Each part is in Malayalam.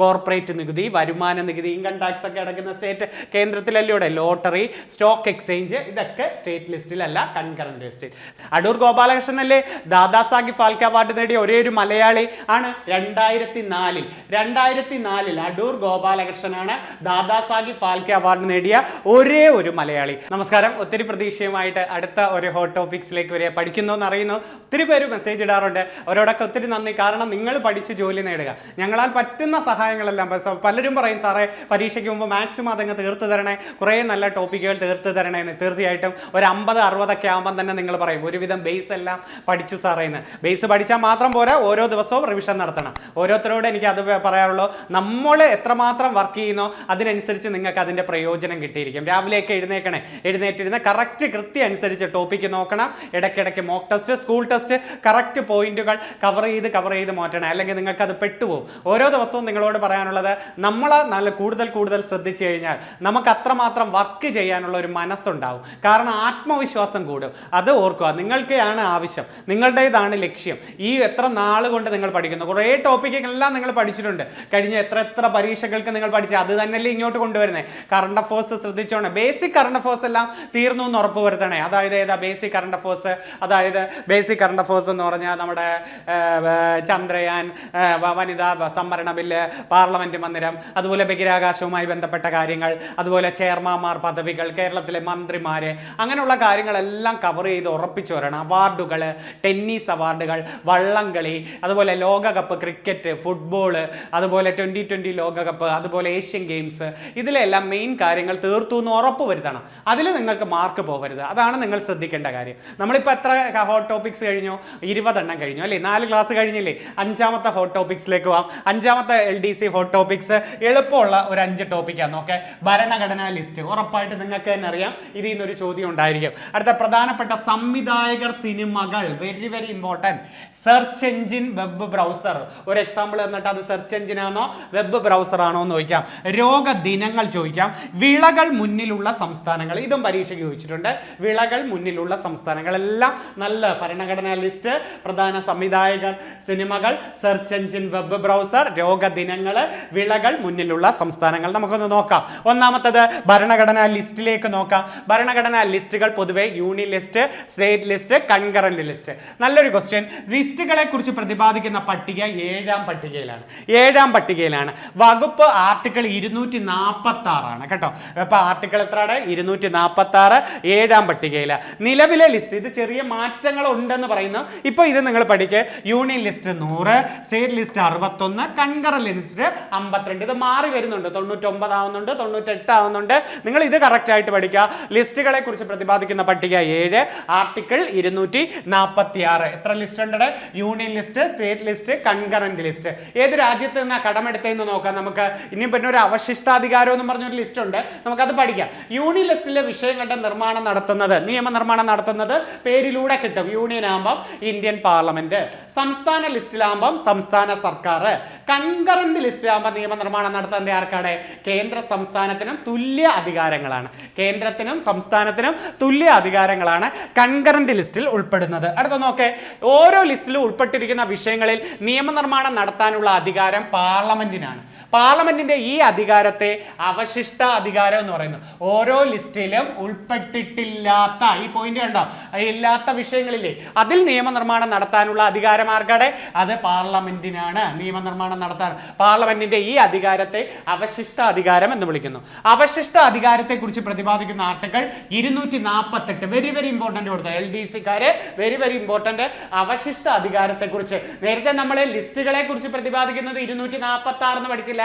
കോർപ്പറേറ്റ് നികുതി, വരുമാന നികുതി, ഇൻകം ടാക്സ് ഒക്കെ അടക്കുന്ന സ്റ്റേറ്റ് കേന്ദ്രത്തിലല്ലേ. ലോട്ടറി, സ്റ്റോക്ക് എക്സ്ചേഞ്ച് ഇതൊക്കെ സ്റ്റേറ്റ് ലിസ്റ്റിലല്ല, കൺകറന്റ് ലിസ്റ്റിൽ. അടൂർ ഗോപാലകൃഷ്ണൻ അല്ലേ ദാദാസാഹിബ് ഫാൽക്കെ അവാർഡ് നേടിയ ഒരേ ഒരു മലയാളി ആണ്. 2004 അടൂർ ഗോപാലകൃഷ്ണനാണ് ദാദാസാഹിബ് ഫാൽക്കെ അവാർഡ് നേടിയ ഒരേ ഒരു മലയാളി. നമസ്കാരം. ഒത്തിരി പ്രതീക്ഷയുമായിട്ട് അടുത്ത ഒരു ഹോട്ട് ടോപ്പിക്സിലേക്ക് വരിക. പഠിക്കുന്നോന്ന് അറിയുന്നു, ഒത്തിരി പേര് മെസ്സേജ് ഇടാറുണ്ട്. അവരോടൊക്കെ ഒത്തിരി നന്ദി. കാരണം നിങ്ങൾ പഠിച്ച് ജോലി നേടുക, ഞങ്ങളാൽ പറ്റുന്ന സഹായങ്ങളെല്ലാം. പലരും പറയും സാറേ പരീക്ഷയ്ക്ക് മുമ്പ് മാക്സിമം അതങ്ങ് തീർത്ത് തരണേ, കുറേ നല്ല ടോപ്പിക്കുകൾ തീർത്ത് തരണേന്ന്. തീർച്ചയായിട്ടും ഒരു 50-60 ആകുമ്പം തന്നെ നിങ്ങൾ പറയും ഒരുവിധം ബേസ് എല്ലാം പഠിച്ചു സാറേന്ന്. ബേസ് പഠിച്ചാൽ മാത്രം പോരാ, ഓരോ ദിവസവും റിവിഷൻ നടത്തണം. ഓരോരുത്തരോട് എനിക്ക് അത് പറയാറുള്ളൂ. നമ്മൾ എത്രമാത്രം വർക്ക് ചെയ്യുന്നോ അതിനനുസരിച്ച് നിങ്ങൾക്ക് അതിൻ്റെ പ്രയോജനം കിട്ടിയിരിക്കും. രാവിലെയൊക്കെ എഴുന്നേറ്റിരുന്ന് കൃത്യം അനുസരിച്ച് ടോപ്പിക്ക് നോക്കണം. ഇടയ്ക്കിടയ്ക്ക് mock test, school test, correct പോയിന്റുകൾ കവർ ചെയ്ത് മാറ്റണം. അല്ലെങ്കിൽ നിങ്ങൾക്ക് അത് പെട്ടുപോകും. ഓരോ ദിവസവും നിങ്ങളോട് പറയാനുള്ളത്, നമ്മൾ കൂടുതൽ ശ്രദ്ധിച്ചു കഴിഞ്ഞാൽ നമുക്ക് അത്രമാത്രം വർക്ക് ചെയ്യാനുള്ള ഒരു മനസ്സുണ്ടാവും. കാരണം ആത്മവിശ്വാസം കൂടും. അത് ഓർക്കുക, നിങ്ങൾക്കാണ് ആവശ്യം, നിങ്ങളുടേതാണ് ലക്ഷ്യം. ഈ എത്ര നാൾ കൊണ്ട് നിങ്ങൾ പഠിക്കുന്നു, കുറേ ടോപ്പിക്കെല്ലാം നിങ്ങൾ പഠിച്ചിട്ടുണ്ട്. കഴിഞ്ഞ എത്ര പരീക്ഷകൾക്ക് നിങ്ങൾ പഠിച്ചു, അത് തന്നെയല്ലേ ഇങ്ങോട്ട് കൊണ്ടുവരുന്നത്. കറണ്ട് അഫേഴ്സ് ശ്രദ്ധിച്ചോണം. ബേസിക് കറണ്ട് അഫേഴ്സ് എല്ലാം തീർന്നു എന്ന് ഉറപ്പ് വരുത്തണേ. അതായത് ബേസിക് കറണ്ട് അഫേഴ്സ്, എന്ന് പറഞ്ഞാൽ നമ്മുടെ ചന്ദ്രയാൻ, വനിതാ സംവരണ ബില്ല്, പാർലമെന്റ് മന്ദിരം, അതുപോലെ ബഹിരാകാശവുമായി ബന്ധപ്പെട്ട കാര്യങ്ങൾ, അതുപോലെ ചെയർമാൻമാർ പദവികൾ, കേരളത്തിലെ മന്ത്രിമാര്, അങ്ങനെയുള്ള കാര്യങ്ങളെല്ലാം കവർ ചെയ്ത് ഉറപ്പിച്ചു വരണം. അവാർഡുകൾ, ടെന്നീസ് അവാർഡുകൾ, വള്ളംകളി, അതുപോലെ ലോകകപ്പ്, ക്രിക്കറ്റ്, ഫുട്ബോള്, അതുപോലെ 2020 ലോകകപ്പ്, അതുപോലെ ഏഷ്യൻ ഗെയിംസ്, ഇതിലെല്ലാം മെയിൻ കാര്യങ്ങൾ തീർത്തു എന്ന് ഉറപ്പ് വരുത്തണം. അതിൽ നിങ്ങൾക്ക് മാർക്ക് പോകരുത്. അതാണ് നിങ്ങൾ ശ്രദ്ധിക്കേണ്ട കാര്യം. നമ്മളിപ്പോൾ എത്ര ഹോട്ട് ടോപ്പിക്സ് കഴിഞ്ഞു? 20 എണ്ണം കഴിഞ്ഞു അല്ലേ? 4 ക്ലാസ് കഴിഞ്ഞില്ലേ? 5ാമത്തെ ഹോട്ട് ടോപ്പിക്സിലേക്ക് പോകാം. 5ാമത്തെ LDC ഹോട്ട് ടോപ്പിക്സ് എളുപ്പമുള്ള ഒരു 5 ടോപ്പിക്കാണ്. ഓക്കെ, ഭരണഘടനാ ലിസ്റ്റ്. ഉറപ്പായിട്ട് നിങ്ങൾക്ക് തന്നെ അറിയാം, ഇതിൽ നിന്നൊരു ചോദ്യം ഉണ്ടായിരിക്കും. അടുത്ത പ്രധാനപ്പെട്ട സംവിധായകർ, സിനിമകൾ, very important. Search engine, web browser. ഒരു എക്സാമ്പിൾ എന്നിട്ട് അത് സെർച്ച് എഞ്ചിൻ ആണോ വെബ് ബ്രൗസർ ആണോ എന്ന് ചോദിക്കാം. രോഗദിനങ്ങൾ ചോദിക്കാം. വിളകൾ മുന്നിലുള്ള സംസ്ഥാനങ്ങൾ, ഇതും പരീക്ഷയ്ക്ക് ചോദിച്ചിട്ടുണ്ട്. വിളകൾ മുന്നിലുള്ള സംസ്ഥാനങ്ങൾ എല്ലാം നല്ല ഭരണഘടനാ ലിസ്റ്റ്. പ്രധാന സംവിധായകർ, സിനിമകൾ, സെർച്ച് എഞ്ചിൻ, വെബ് ബ്രൗസർ, രോഗദിനങ്ങൾ, വിളകൾ മുന്നിലുള്ള സംസ്ഥാനങ്ങൾ. നമുക്കൊന്ന് നോക്കാം. ഒന്നാമത്തത് ഭരണഘടനാ ലിസ്റ്റിലേക്ക് നോക്കാം. ഭരണഘടനാ ലിസ്റ്റുകൾ പൊതുവെ union list, state list, concurrent list. നല്ലൊരു ക്വസ്റ്റ്യൻ. ലിസ്റ്റുകളെ കുറിച്ച് പ്രതിപാദിക്കുന്ന പട്ടിക 7ാം പട്ടികയിലാണ്. വകുപ്പ് ആർട്ടിക്കിൾ 246 ആണ് കേട്ടോ. അപ്പൊ ആർട്ടിക്കിൾ എത്രയാണ്? 246, 7ാം പട്ടികയില. നിലവിലെ ലിസ്റ്റ്, ഇത് ചെറിയ മാറ്റങ്ങൾ ഉണ്ടെന്ന് പറയുന്നു. ഇപ്പൊ ഇത് നിങ്ങൾ പഠിക്കുക. Union list 100, state list 61, concurrent list 52. ഇത് മാറി വരുന്നുണ്ട്. 99 ആവുന്നുണ്ട്, 98 ആവുന്നുണ്ട്. നിങ്ങൾ ഇത് കറക്റ്റ് ആയിട്ട് പഠിക്കുക. ലിസ്റ്റുകളെ കുറിച്ച് പ്രതിപാദിക്കുന്ന പട്ടിക 7, ആർട്ടിക്കിൾ 246. എത്ര ലിസ്റ്റ് ഉണ്ട്? Union list, state list, concurrent list. ഏത് രാജ്യത്ത് നിന്നാ കടമെടുത്തതെന്ന് നോക്കാം നമുക്ക്. ഇനി പിന്നെ ഒരു അവശിഷ്ടാധികാരം എന്ന് പറഞ്ഞൊരു ലിസ്റ്റ് ഉണ്ട്, നമുക്കത് പഠിക്കാം. യൂണിയൻ ലിസ്റ്റിലെ വിഷയങ്ങളുടെ നിർമ്മാണം നടത്തുന്നത്, നിയമനിർമ്മാണം നടത്തുന്നത് പേരിലൂടെ കിട്ടും. യൂണിയൻ ആകുമ്പം ഇന്ത്യൻ പാർലമെന്റ്, സംസ്ഥാന ലിസ്റ്റിലാകുമ്പം സംസ്ഥാന സർക്കാർ, കൺകറന്റ് ലിസ്റ്റിലാകുമ്പോൾ നിയമനിർമ്മാണം നടത്തുന്നത് ആർക്കാണ്? കേന്ദ്ര സംസ്ഥാനത്തിനും തുല്യ അധികാരങ്ങളാണ്. കേന്ദ്രത്തിനും സംസ്ഥാനത്തിനും തുല്യ അധികാരങ്ങളാണ് കൺകറന്റ് ലിസ്റ്റിൽ ഉൾപ്പെടുന്നത്. അടുത്ത നോക്കേ, ഓരോ ലിസ്റ്റിലും ഉൾപ്പെട്ടിരിക്കുന്ന വിഷയങ്ങളിൽ നിയമനിർമ്മാണം നടത്താനുള്ള അധികാരം പാർലമെന്റിനാണ്. പാർലമെന്റിന്റെ ഈ അധികാരത്തെ അവശിഷ്ട അധികാരം എന്ന് പറയുന്നു. ഓരോ ലിസ്റ്റിലും ഉൾപ്പെട്ടിട്ടില്ലാത്ത, ഈ പോയിന്റ് കണ്ടോ, ഇല്ലാത്ത വിഷയങ്ങളില്ലേ, അതിൽ നിയമനിർമ്മാണം നടത്താനുള്ള അധികാരം ആർക്കാടെ? അത് പാർലമെന്റിനാണ്. നിയമനിർമ്മാണം നടത്താൻ പാർലമെന്റിന്റെ ഈ അധികാരത്തെ അവശിഷ്ട അധികാരം എന്ന് വിളിക്കുന്നു. അവശിഷ്ട അധികാരത്തെ കുറിച്ച് പ്രതിപാദിക്കുന്ന ആർട്ടിക്കിൾ 248. വെരി ഇമ്പോർട്ടന്റ് കൊടുത്ത LDCക്കാരെ, വെരി ഇമ്പോർട്ടന്റ്. അവശിഷ്ട അധികാരത്തെ കുറിച്ച് നേരത്തെ നമ്മളെ ലിസ്റ്റുകളെ കുറിച്ച് പ്രതിപാദിക്കുന്നത് 246 എന്ന് പഠിച്ചില്ലായിരുന്നോ?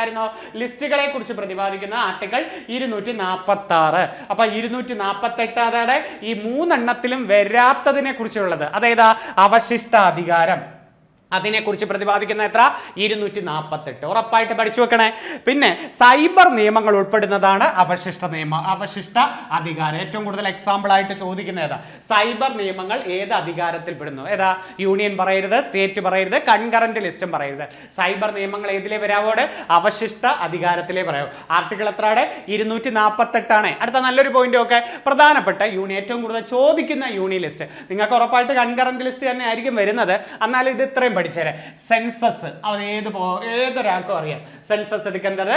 ലിസ്റ്റുകളെ കുറിച്ച് പ്രതിപാദിക്കുന്ന ആർട്ടിക്കിൾ 246. അപ്പൊ 248 അതാണ് ഈ 3 എണ്ണത്തിലും വരാത്തതിനെ കുറിച്ചുള്ളത്. അതേതാ? അവശിഷ്ട അധികാരം. അതിനെക്കുറിച്ച് പ്രതിപാദിക്കുന്ന എത്ര? 248. ഉറപ്പായിട്ട് പഠിച്ചു വെക്കണേ. പിന്നെ സൈബർ നിയമങ്ങൾ ഉൾപ്പെടുന്നതാണ് അവശിഷ്ട അധികാരം. ഏറ്റവും കൂടുതൽ എക്സാമ്പിൾ ആയിട്ട് ചോദിക്കുന്ന ഏതാ? സൈബർ നിയമങ്ങൾ ഏത് അധികാരത്തിൽ പെടുന്നു? ഏതാ? യൂണിയൻ പറയരുത്, സ്റ്റേറ്റ് പറയരുത്, കൺകറന്റ് ലിസ്റ്റും പറയരുത്. സൈബർ നിയമങ്ങൾ ഏതിലേ വരാവോടെ? അവശിഷ്ട അധികാരത്തിലേ പറയാവൂ. ആർട്ടിക്കിൾ എത്രയാണ്? 248 ആണ്. അടുത്ത നല്ലൊരു പോയിന്റ് ഒക്കെ, പ്രധാനപ്പെട്ട ഏറ്റവും കൂടുതൽ ചോദിക്കുന്ന യൂണിയൻ ലിസ്റ്റ്. നിങ്ങൾക്ക് ഉറപ്പായിട്ട് കൺകറന്റ് ലിസ്റ്റ് തന്നെ ആയിരിക്കും വരുന്നത്. എന്നാൽ ഇത് ഇത്രയും പഠിച്ചേരെ. സെൻസസ് അത് ഏതൊരാൾക്കും അറിയാം. സെൻസസ് എടുക്കേണ്ടത്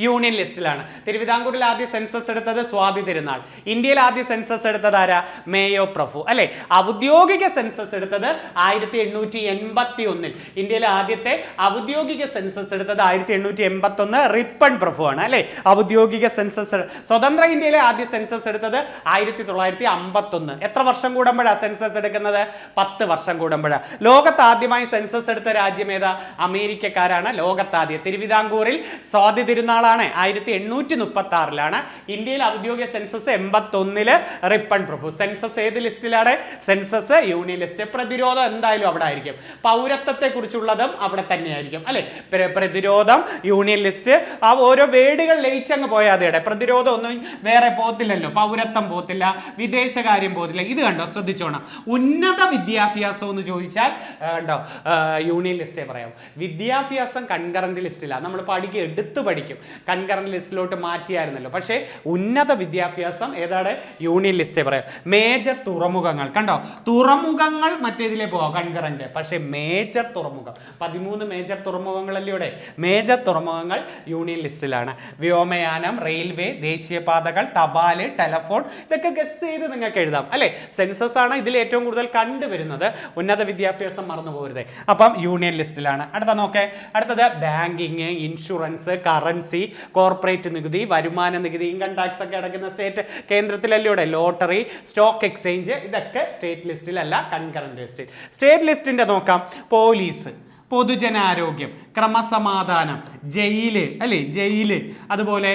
യൂണിയൻ ലിസ്റ്റിലാണ്. തിരുവിതാംകൂറിൽ ആദ്യ സെൻസസ് എടുത്തത് സ്വാതി തിരുനാൾ. ഇന്ത്യയിൽ ആദ്യ സെൻസസ് എടുത്തത് ആരാ? മേയോ പ്രഭു അല്ലെ. ഔദ്യോഗിക സെൻസസ് എടുത്തത് 1881. ഇന്ത്യയിലെ ആദ്യത്തെ ഔദ്യോഗിക സെൻസസ് എടുത്തത് 1881 റിപ്പൺ പ്രഭു ആണ് അല്ലെ. ഔദ്യോഗിക സെൻസസ്. സ്വതന്ത്ര ഇന്ത്യയിലെ ആദ്യ സെൻസസ് എടുത്തത് 1951. എത്ര വർഷം കൂടുമ്പോഴാണ് സെൻസസ് എടുക്കുന്നത്? 10 വർഷം കൂടുമ്പോഴാണ്. ലോകത്ത് ആദ്യമായി സെൻസസ് എടുത്ത രാജ്യം ഏതാ? അമേരിക്കക്കാരാണ് ലോകത്താദ്യം. തിരുവിതാംകൂറിൽ സ്വാതി തിരുനാൾ 1836 ഇന്ത്യയിൽ ഔദ്യോഗിക സെൻസസ് 81 റിപ്പൺ പ്രഭു. സെൻസസ് ഏത് ലിസ്റ്റിലാണ്? Census union list. പ്രതിരോധം എന്തായാലും അവിടെ ആയിരിക്കും. പൗരത്വത്തെ കുറിച്ചുള്ളതും അവിടെ തന്നെയായിരിക്കും അല്ലെ. പ്രതിരോധം യൂണിയൻ ലിസ്റ്റ്. ആ ഓരോ വേർഡുകൾ ലയിച്ചങ്ങ് പോയാൽ അതേടെ. പ്രതിരോധം ഒന്നും വേറെ പോത്തില്ലല്ലോ. പൗരത്വം പോത്തില്ല, വിദേശകാര്യം പോത്തില്ല. ഇത് കണ്ടോ, ശ്രദ്ധിച്ചോണം. ഉന്നത വിദ്യാഭ്യാസം എന്ന് ചോദിച്ചാൽ കണ്ടോ യൂണിയൻ ലിസ്റ്റേ പറയാം. വിദ്യാഭ്യാസം കൺകറന്റ് ലിസ്റ്റിലാണ്. നമ്മൾ എടുത്തു പഠിക്കും. കൺകറന്റ് ലിസ്റ്റിലോട്ട് മാറ്റിയായിരുന്നല്ലോ. പക്ഷേ ഉന്നത വിദ്യാഭ്യാസം ഏതാണ്? യൂണിയൻ ലിസ്റ്റേ പറയാം. മേജർ തുറമുഖങ്ങൾ കണ്ടോ, തുറമുഖങ്ങൾ മറ്റേതിലേ പോവാം കൺകറന്റ്. പക്ഷേ മേജർ തുറമുഖം 13 മേജർ തുറമുഖങ്ങളല്ലേ ഇവിടെ. മേജർ തുറമുഖങ്ങൾ യൂണിയൻ ലിസ്റ്റിലാണ്. വ്യോമയാനം, റെയിൽവേ, ദേശീയപാതകൾ, തപാല്, ടെലഫോൺ, ഇതൊക്കെ ഗസ് ചെയ്ത് നിങ്ങൾക്ക് എഴുതാം അല്ലെ. സെൻസസ് ആണ് ഇതിൽ ഏറ്റവും കൂടുതൽ കണ്ടുവരുന്നത്. ഉന്നത വിദ്യാഭ്യാസം മറന്നു പോകരുത്. അപ്പം യൂണിയൻ ലിസ്റ്റിലാണ്. അടുത്തത് ബാങ്കിങ്, ഇൻഷുറൻസ്, കറൻസി, കോർപ്പറേറ്റ് നികുതി, വരുമാന നികുതി, ഇൻകം ടാക്സ് ഒക്കെ അടക്കുന്ന സ്റ്റേറ്റ് കേന്ദ്രത്തിലല്ലേ. ലോട്ടറി, സ്റ്റോക്ക് എക്സ്ചേഞ്ച്, ഇതൊക്കെ സ്റ്റേറ്റ് ലിസ്റ്റിലല്ല, കൺകറന്റ് ലിസ്റ്റിൽ. സ്റ്റേറ്റ് ലിസ്റ്റിന്റെ നോക്കാം. പോലീസ്, പൊതുജനാരോഗ്യം, ക്രമസമാധാനം, ജയില് അല്ലേ, ജയില്. അതുപോലെ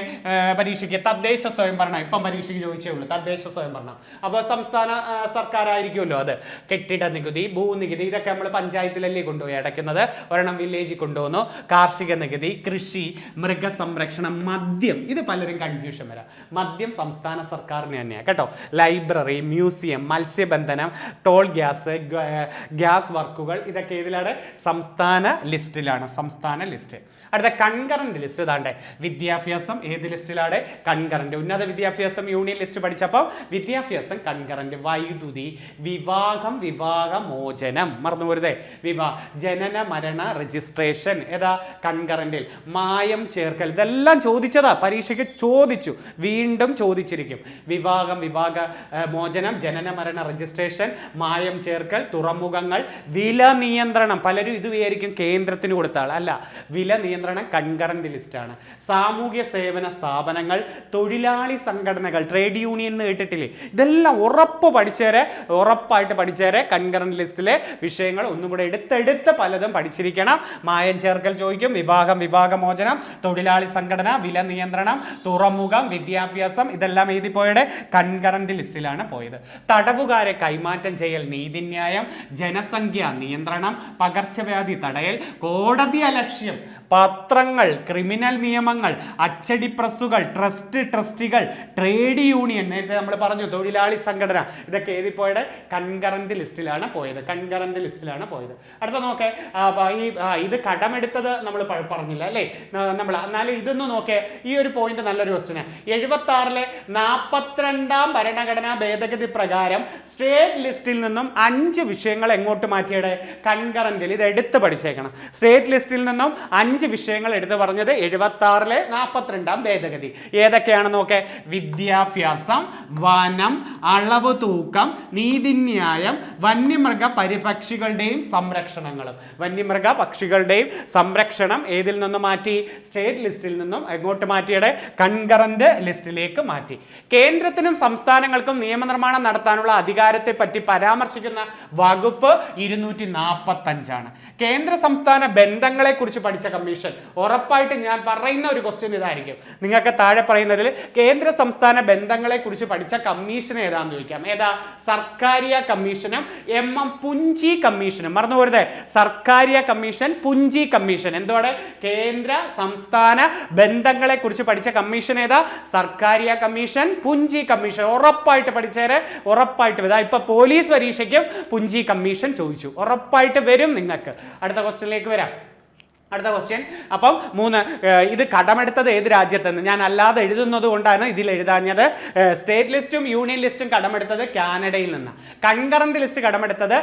പരീക്ഷയ്ക്ക് തദ്ദേശ സ്വയംഭരണം. ഇപ്പം പരീക്ഷയ്ക്ക് ചോദിച്ചേ ഉള്ളൂ തദ്ദേശ സ്വയംഭരണം. അപ്പോൾ സംസ്ഥാന സർക്കാരായിരിക്കുമല്ലോ അത്. കെട്ടിട നികുതി, ഭൂനികുതി, ഇതൊക്കെ നമ്മൾ പഞ്ചായത്തിലല്ലേ കൊണ്ടുപോയി അടയ്ക്കുന്നത്. ഒരെണ്ണം വില്ലേജിൽ കൊണ്ടുപോകുന്നു. കാർഷിക നികുതി, കൃഷി, മൃഗസംരക്ഷണം, മദ്യം. ഇത് പലരും കൺഫ്യൂഷൻ വരാം. മദ്യം സംസ്ഥാന സർക്കാരിന് തന്നെയാണ് കേട്ടോ. ലൈബ്രറി, മ്യൂസിയം, മത്സ്യബന്ധനം, ടോൾ ഗ്യാസ് വർക്കുകൾ, ഇതൊക്കെ ഇതിലാണ് സംസ്ഥാന ലിസ്റ്റിലാണ്. സംസ്ഥാന ലിസ്റ്റ്. അടുത്ത കൺകറന്റ് ലിസ്റ്റ് ഇതാണ്ടേ. വിദ്യാഭ്യാസം ഏത് ലിസ്റ്റിലാണ്? കൺകറന്റ്. ഉന്നത വിദ്യാഭ്യാസം യൂണിയൻ ലിസ്റ്റ് പഠിച്ചപ്പോൾ വിദ്യാഭ്യാസം കൺകറന്റ്. വൈദ്യുതി, വിവാഹമോചനം മറന്നു പോരുതേ. ജനന മരണ രജിസ്ട്രേഷൻ ഏതാ? കൺകറന്റിൽ. മായം ചേർക്കൽ, ഇതെല്ലാം ചോദിച്ചതാ, പരീക്ഷയ്ക്ക് ചോദിച്ചു, വീണ്ടും ചോദിച്ചിരിക്കും. മോചനം, ജനന മരണ രജിസ്ട്രേഷൻ, മായം ചേർക്കൽ, തുറമുഖങ്ങൾ, വില നിയന്ത്രണം. പലരും ഇത് വിചാരിക്കും കേന്ദ്രത്തിന് കൊടുത്താൽ. അല്ല, വില നിയന്ത്രണം കൺകറന്റ് ലിസ്റ്റാണ്. സാമൂഹ്യ സേവന സ്ഥാപനങ്ങൾ, തൊഴിലാളി സംഘടനകൾ, ട്രേഡ് യൂണിയൻ എന്ന് കേട്ടിട്ടില്ലേ? ഇതെല്ലാം ഉറപ്പായിട്ട് പഠിച്ചേരെ. കൺകറന്റ് ലിസ്റ്റിലെ വിഷയങ്ങൾ ഒന്നും കൂടെ എടുത്ത് പലതും പഠിച്ചിരിക്കണം. മായം ചേർക്കൽ ചോദിക്കും, വിവാഹമോചനം, തൊഴിലാളി സംഘടന, വില നിയന്ത്രണം, തുറമുഖം, വിദ്യാഭ്യാസം, ഇതെല്ലാം എഴുതി പോയത് കൺകറന്റ് ലിസ്റ്റിലാണ് പോയത്. തടവുകാരെ കൈമാറ്റം ചെയ്യൽ, നീതിന്യായം, ജനസംഖ്യ നിയന്ത്രണം, പകർച്ചവ്യാധി തടയൽ, കോടതി അലക്ഷ്യം, പത്രങ്ങൾ, ക്രിമിനൽ നിയമങ്ങൾ, അച്ചടി പ്രസ്സുകൾ, ട്രസ്റ്റികൾ, ട്രേഡ് യൂണിയൻ, നേരത്തെ നമ്മൾ പറഞ്ഞു തൊഴിലാളി സംഘടന, ഇതൊക്കെ എഴുതിപ്പോയത് കൺകറന്റ് ലിസ്റ്റിലാണ് പോയത്. കൺകറന്റ് ലിസ്റ്റിലാണ് പോയത്. അടുത്ത നോക്കേ, ഇത് കടമെടുത്തത് നമ്മൾ പറഞ്ഞില്ല അല്ലേ നമ്മൾ. എന്നാലും ഇതൊന്ന് നോക്കേ, ഈ ഒരു പോയിന്റ് നല്ലൊരു ക്വസ്റ്റ്യൻ. 76 42ാം ഭരണഘടനാ ഭേദഗതി പ്രകാരം സ്റ്റേറ്റ് ലിസ്റ്റിൽ നിന്നും 5 വിഷയങ്ങൾ എങ്ങോട്ട് മാറ്റിയത്? കൺകറന്റിൽ. ഇത് എടുത്ത് പഠിച്ചേക്കണം. സ്റ്റേറ്റ് ലിസ്റ്റിൽ നിന്നും 5 വിഷയങ്ങൾ എടുത്ത് പറഞ്ഞത് 76 42ാം ഭേദഗതി. ഏതൊക്കെയാണ് നോക്കേ? വിദ്യാഭ്യാസം, വനം, അളവ് തൂക്കം, നീതിന്യായം, വന്യമൃഗ പരിപക്ഷികളുടെയും സംരക്ഷണങ്ങളും. വന്യമൃഗ പക്ഷികളുടെയും സംരക്ഷണം ഏതിൽ നിന്ന് മാറ്റി? സ്റ്റേറ്റ് ലിസ്റ്റിൽ നിന്നും എങ്ങോട്ട് മാറ്റിയത്? കൺകറന്റ് ലിസ്റ്റിലേക്ക് മാറ്റി. കേന്ദ്രത്തിനും സംസ്ഥാനങ്ങൾക്കും നിയമനിർമ്മാണം നടത്താനുള്ള അധികാരത്തെ പറ്റി പരാമർശിക്കുന്ന വകുപ്പ് 245 കേന്ദ്ര സംസ്ഥാന ബന്ധങ്ങളെ കുറിച്ച് പഠിച്ച കമ്മീഷൻ. ഉറപ്പായിട്ട് ഞാൻ പറയുന്ന ഒരു ക്വസ്റ്റ്യൻ ഇതായിരിക്കും. നിങ്ങൾക്ക് താഴെ പറയുന്നതിൽ കേന്ദ്ര സംസ്ഥാന ബന്ധങ്ങളെ കുറിച്ച് പഠിച്ച കമ്മീഷൻ ഏതാന്ന് ചോദിക്കാം. ഏതാ? സർക്കാരിയ കമ്മീഷനും പുഞ്ചി കമ്മീഷനും. മറന്നു പോരുതേ, സർക്കാരിയ കമ്മീഷൻ, പുഞ്ചി കമ്മീഷൻ. എന്തുവാണ്? കേന്ദ്ര സംസ്ഥാന ബന്ധങ്ങളെ കുറിച്ച് പഠിച്ച കമ്മീഷൻ ഏതാ? Sarkaria commission, പുഞ്ചി commission. ഉറപ്പായിട്ട് പഠിച്ചേരെ, ഉറപ്പായിട്ട്. ഇതാ ഇപ്പൊ പോലീസ് പരീക്ഷയ്ക്കും പുഞ്ചി കമ്മീഷൻ ചോദിച്ചു. ഉറപ്പായിട്ട് വരും നിങ്ങൾക്ക്. അടുത്ത ക്വസ്റ്റ്യനിലേക്ക് വരാം. അടുത്ത ക്വസ്റ്റ്യൻ. അപ്പം 3 ഇത് കടമെടുത്തത് ഏത് രാജ്യത്തെന്ന് ഞാൻ അല്ലാതെ എഴുതുന്നത് കൊണ്ടാണ് ഇതിൽ എഴുതാഞ്ഞത്. സ്റ്റേറ്റ് ലിസ്റ്റും യൂണിയൻ ലിസ്റ്റും കടമെടുത്തത് കാനഡയിൽ നിന്നാണ്. കൺകറന്റ് ലിസ്റ്റ് കടമെടുത്തത്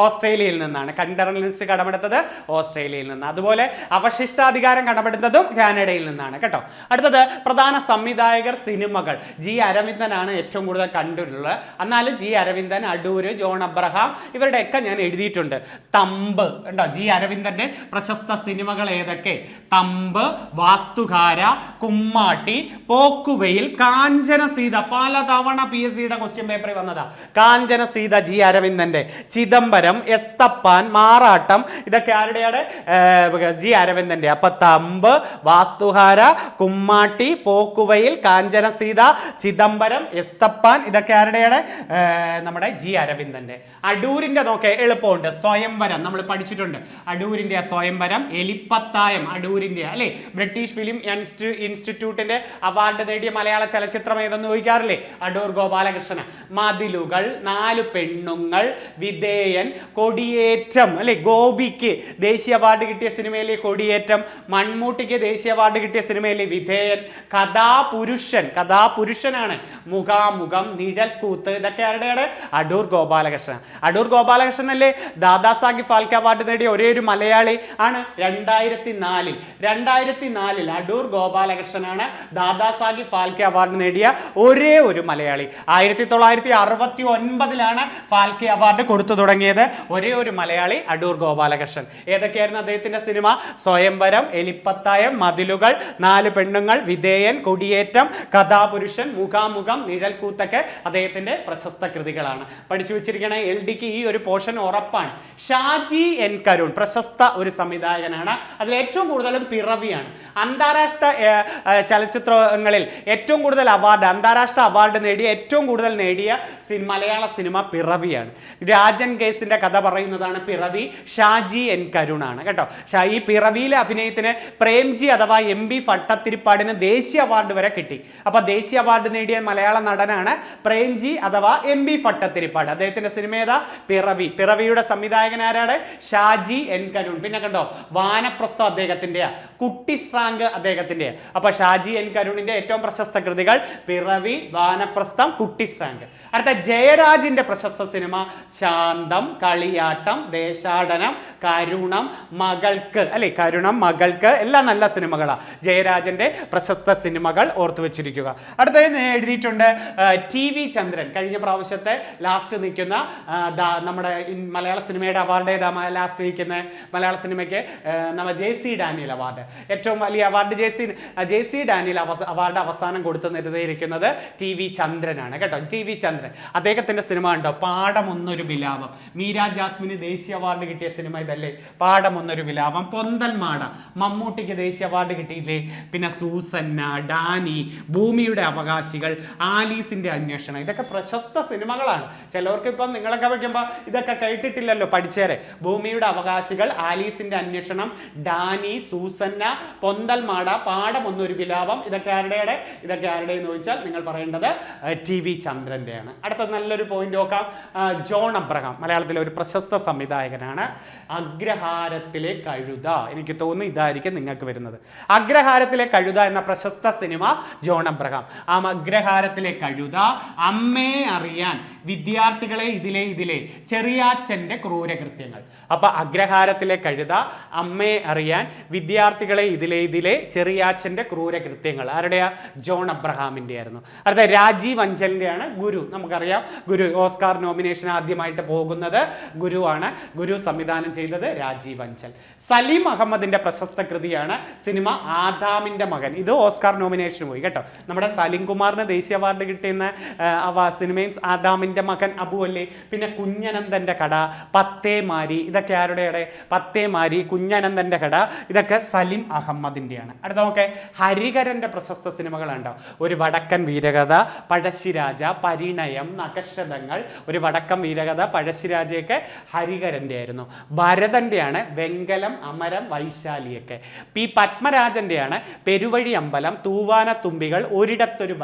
ഓസ്ട്രേലിയയിൽ നിന്നാണ്. കൺകറന്റ് ലിസ്റ്റ് കടമെടുത്തത് ഓസ്ട്രേലിയയിൽ നിന്ന്. അതുപോലെ അവശിഷ്ടാധികാരം കടമെടുത്തതും കാനഡയിൽ നിന്നാണ് കേട്ടോ. അടുത്തത് പ്രധാന സംവിധായകർ സിനിമകൾ. ജി അരവിന്ദനാണ് ഏറ്റവും കൂടുതൽ കണ്ടിട്ടുള്ളത്. എന്നാലും G Aravindan, Adoor, John Abraham ഇവരുടെയൊക്കെ ഞാൻ എഴുതിയിട്ടുണ്ട്. തമ്പ് ഉണ്ടോ? ജി അരവിന്ദന്റെ പ്രശസ്ത സിനിമകൾ ഏതൊക്കെ? തമ്പ്, വാസ്തുകാര, കുമ്മാട്ടി, പോക്കുവെയിൽ, കാഞ്ചന സീത. പലതവണ PSCയുടെ ക്വസ്റ്റ്യൻ പേപ്പറിൽ വന്നതാ. കാഞ്ചന സീത ജി അരവിന്ദന്റെ. ചിദംബരം, എസ്തപ്പാൻ, മാറാട്ടം ഇതൊക്കെ ആരുടെയാണ്? ജി അരവിന്ദന്റെ. അപ്പൊ തമ്പ്, വാസ്തുഹാര, കുമ്മാട്ടി, പോക്കുവെയിൽ, കാഞ്ചന സീത, ചിദംബരം, എസ്തപ്പാൻ ഇതൊക്കെ ആരുടെയാണ്? നമ്മുടെ ജി അരവിന്ദന്റെ. അടൂരിന്റെ നോക്കെ എളുപ്പമുണ്ട്. സ്വയംവരം നമ്മൾ പഠിച്ചിട്ടുണ്ട്. അടൂരിന്റെ സ്വയംവരം. എലിപ്പത്തായം അടൂരിന്റെ അല്ലെ. ബ്രിട്ടീഷ് ഫിലിം ഇൻസ്റ്റിറ്റ്യൂട്ടിന്റെ അവാർഡ് നേടിയ മലയാള ചലച്ചിത്രം ഏതെന്ന് ചോദിക്കാറില്ലേ? അടൂർ ഗോപാലകൃഷ്ണൻ. മതിലുകൾ, 4 പെണ്ണുങ്ങൾ, വിധേയൻ, കൊടിയേറ്റം അല്ലെ. ഗോപിക്ക് ദേശീയ അവാർഡ് കിട്ടിയ സിനിമയിലെ കൊടിയേറ്റം, മൺമൂട്ടിക്ക് ദേശീയ അവാർഡ് കിട്ടിയ സിനിമയിലെ വിധേയൻ, കഥാപുരുഷനാണ് മുഖാമുഖം, നിഴൽക്കൂത്ത് ഇതൊക്കെ ആരുടെയാണ്? അടൂർ ഗോപാലകൃഷ്ണൻ. അടൂർ ഗോപാലകൃഷ്ണൻ അല്ലേ ദാദാസാഹിബ് ഫാൽക്കെ അവാർഡ് നേടിയ ഒരേ ഒരു മലയാളി ആണ്. 2004 അടൂർ ഗോപാലകൃഷ്ണനാണ് ദാദാസാഹിബ് ഫാൽക്കെ അവാർഡ് നേടിയ ഒരേ ഒരു മലയാളി. 1969 ഫാൽക്കെ അവാർഡ് കൊടുത്തു തുടങ്ങിയത്. ഒരേ ഒരു മലയാളി അടൂർ ഗോപാലകൃഷ്ണൻ. ഏതൊക്കെയായിരുന്നു അദ്ദേഹത്തിന്റെ സിനിമ? സ്വയംവരം, എലിപ്പത്തായം, മതിലുകൾ, 4 പെണ്ണുങ്ങൾ, വിധേയൻ, കൊടിയേറ്റം, കഥാപുരുഷൻ, മുഖാമുഖം, നിഴൽക്കൂത്തൊക്കെ അദ്ദേഹത്തിന്റെ പ്രശസ്ത കൃതികളാണ്. പഠിച്ചു വെച്ചിരിക്കണേ. LDക്ക് ഈ ഒരു പോർഷൻ ഉറപ്പാണ്. ഷാജി എൻ കരുൺ പ്രശസ്ത ഒരു സംവിധായകനാണ്. അതിൽ ഏറ്റവും കൂടുതലും പിറവിയാണ്. അന്താരാഷ്ട്ര ചലച്ചിത്രങ്ങളിൽ ഏറ്റവും കൂടുതൽ അന്താരാഷ്ട്ര അവാർഡ് നേടിയ ഏറ്റവും കൂടുതൽ നേടിയ മലയാള സിനിമ പിറവിയാണ്. രാജൻ കേസിന്റെ കഥ പറയുന്നതാണ് പിറവി. ഷാജി എൻ കരുണാണ് കേട്ടോ. ഈ പിറവിയിലെ അഭിനയത്തിന് പ്രേംജി അഥവാ MB ഭട്ടത്തിരിപ്പാടിന് ദേശീയ അവാർഡ് വരെ കിട്ടി. അപ്പൊ ദേശീയ അവാർഡ് നേടിയ മലയാള നടനാണ് പ്രേംജി അഥവാ MB ഭട്ടത്തിരിപ്പാട്. അദ്ദേഹത്തിന്റെ സിനിമ ഏതാ? പിറവി. പിറവിയുടെ സംവിധായകൻ ആരാണ്? ഷാജി എൻ കരുൺ. പിന്നെ കണ്ടോ വാനപ്രസ്ഥം അദ്ദേഹത്തിന്റെയാ, കുട്ടിസ്രാങ്ക് അദ്ദേഹത്തിന്റെ. അപ്പൊ ഷാജി എൻ കരുണിന്റെ ഏറ്റവും പ്രശസ്ത കൃതികൾ പിറവി, വാനപ്രസ്ഥം, കുട്ടിസ്രാങ്ക്. അടുത്ത ജയരാജിന്റെ പ്രശസ്ത സിനിമ ശാന്തം, കളിയാട്ടം, ദേശാടനം, കരുണം, മകൾക്ക് അല്ലെ. കരുണം, മകൾക്ക് എല്ലാം നല്ല സിനിമകളാണ്. ജയരാജന്റെ പ്രശസ്ത സിനിമകൾ ഓർത്തു വെച്ചിരിക്കുക. അടുത്തത് എഴുതിയിട്ടുണ്ട് TV ചന്ദ്രൻ. കഴിഞ്ഞ പ്രാവശ്യത്തെ ലാസ്റ്റ് നിൽക്കുന്ന നമ്മുടെ മലയാള സിനിമയുടെ അവാർഡ് ഏതാ? ലാസ്റ്റ് നിൽക്കുന്ന മലയാള സിനിമയ്ക്ക് JC ഡാനിയൽ അവാർഡ്. ഏറ്റവും വലിയ അവാർഡ് JC ഡാനിയൽ അവാർഡ് അവസാനം കൊടുത്തു നിർത്തിയിരിക്കുന്നത് TV ചന്ദ്രനാണ് കേട്ടോ. TV ചന്ദ്രൻ അദ്ദേഹത്തിന്റെ സിനിമ ഉണ്ടോ? പാടമൊന്നൊരു വിലാപം. മീര ജാസ്മിന് ദേശീയ അവാർഡ് കിട്ടിയ സിനിമ ഇതല്ലേ? പാടമൊന്നൊരു വിലാപം. പൊന്തൽമാട മമ്മൂട്ടിക്ക് ദേശീയ അവാർഡ് കിട്ടിയില്ലേ? പിന്നെ സൂസന്ന, ഡാനി, ഭൂമിയുടെ അവകാശികൾ, ആലീസിന്റെ അന്വേഷണം ഇതൊക്കെ പ്രശസ്ത സിനിമകളാണ്. ചിലവർക്ക് ഇപ്പം നിങ്ങളൊക്കെ പഠിക്കുമ്പോൾ ഇതൊക്കെ കേട്ടിട്ടില്ലല്ലോ, പഠിച്ചേരെ. ഭൂമിയുടെ അവകാശികൾ, ആലീസിന്റെ അന്വേഷണം, ഡാനി, സൂസന്ന, പൊന്തൽമാട, പാടമൊന്നൊരു വിലാപം ഇതൊക്കെ ആരുടെയാണ്? ഇതൊക്കെ ആരുടെയെന്ന് ചോദിച്ചാൽ നിങ്ങൾ പറയേണ്ടത് TV ചന്ദ്രന്റെയാണ്. അടുത്ത നല്ലൊരു പോയിന്റ് നോക്കാം. ജോൺ അബ്രഹാം മലയാളത്തിലെ ഒരു പ്രശസ്ത സംവിധായകനാണ്. അഗ്രഹാരത്തിലെ കഴുത. എനിക്ക് തോന്നുന്നു ഇതായിരിക്കും നിങ്ങൾക്ക് വരുന്നത്. അഗ്രഹാരത്തിലെ കഴുത എന്ന പ്രശസ്ത സിനിമ ജോൺ അബ്രഹാം. ആ അഗ്രഹാരത്തിലെ കഴുത, അമ്മേ അറിയാൻ, വിദ്യാർത്ഥികളെ ഇതിലെ, ചെറിയാച്ചന്റെ ക്രൂരകൃത്യങ്ങൾ. അപ്പൊ അഗ്രഹാരത്തിലെ കഴുത, അമ്മേ അറിയാൻ, വിദ്യാർത്ഥികളെ ഇതിലെ, ചെറിയാച്ചന്റെ ക്രൂരകൃത്യങ്ങൾ ആരുടെയാ? ജോൺ അബ്രഹാമിന്റെ ആയിരുന്നു. അടുത്ത രാജീവ് അഞ്ചലിന്റെയാണ് ഗുരു. നമുക്കറിയാം ഗുരു ഓസ്കാർ നോമിനേഷൻ ആദ്യമായിട്ട് പോകുന്നത് ഗുരുവാണ്. ഗുരു സംവിധാനം ചെയ്തത് രാജീവ് അഞ്ചൽ. സലീം അഹമ്മദിന്റെ പ്രശസ്ത കൃതിയാണ് സിനിമ ആദാമിന്റെ മകൻ. ഇത് ഓസ്കാർ നോമിനേഷൻ പോയി കേട്ടോ. നമ്മുടെ സലീം കുമാറിന് ദേശീയ അവാർഡ് കിട്ടുന്ന സിനിമയും ആദാമിന്റെ മകൻ അബു അല്ലേ. പിന്നെ കുഞ്ഞനന്ദന്റെ കട, പത്തേമാരി ഇതൊക്കെ ആരുടെയാണ്? പത്തേമാരി, കുഞ്ഞനന്ദന്റെ കട ഇതൊക്കെ സലീം അഹമ്മദിന്റെയാണ്. അടുത്ത നോക്കെ ഹരിഹരന്റെ പ്രശസ്ത സിനിമകളുണ്ടോ? ഒരു വടക്കൻ വീരകഥ, പഴശ്ശിരാജ, പരിണയം, നഖശതങ്ങൾ. ഒരു വടക്കൻ വീരകഥ, പഴശ്ശിരാജയൊക്കെ ഹരിഹരന്റെ ആയിരുന്നു. ഭരതന്റെയാണ് വെങ്കലം, അമരം, വൈശാലിയൊക്കെ. P പത്മരാജന്റെയാണ് പെരുവഴി അമ്പലം, തൂവാനത്തുമ്പികൾ, ഒരിടത്തൊരു